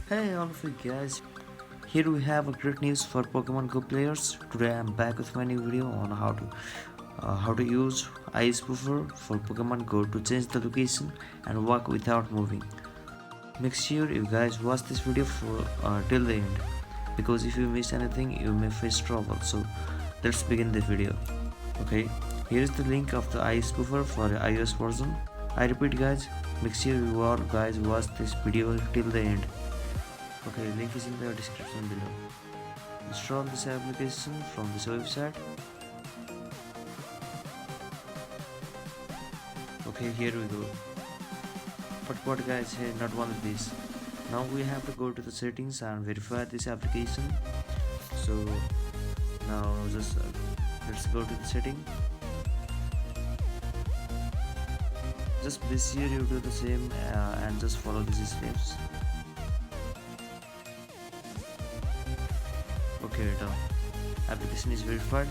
Hey all of you guys, here we have a great news for Pokemon Go players. Today I am back with my new video on how to use ISPOOFER for Pokemon Go to change the location and walk without moving. Make sure you guys watch this video for till the end, because if you miss anything you may face trouble. So let's begin the video. Okay, here is the link of the ISPOOFER for the iOS version. I repeat guys, make sure you all guys watch this video till the end. Okay, link is in the description below. Install this application from this website. Okay, here we go. But what guys, here not one of these. Now we have to go to the settings and verify this application. So now just let's go to the setting. Just be sure you do the same and just follow these steps. Okay, done. Application is verified.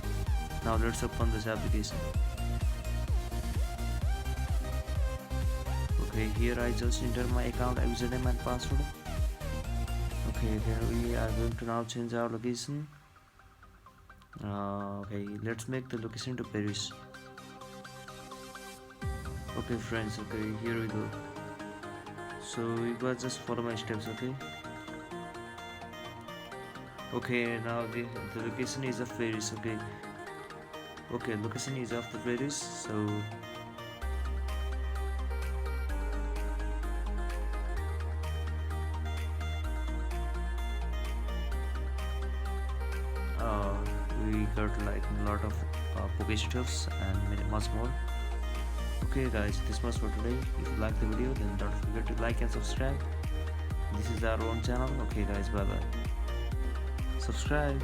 Now let's open this application. Okay, here I just enter my account username and password. Okay, then we are going to now change our location. Okay, let's make the location to Paris. Okay friends, okay, here we go. So you guys just follow my steps, okay? Okay, now the location is of Paris. Okay, location is of the Paris. So we got like a lot of Pokestops and much more. Okay guys, this much for today. If you like the video, then don't forget to like and subscribe. This is our own channel. Okay guys, bye bye. Subscribe.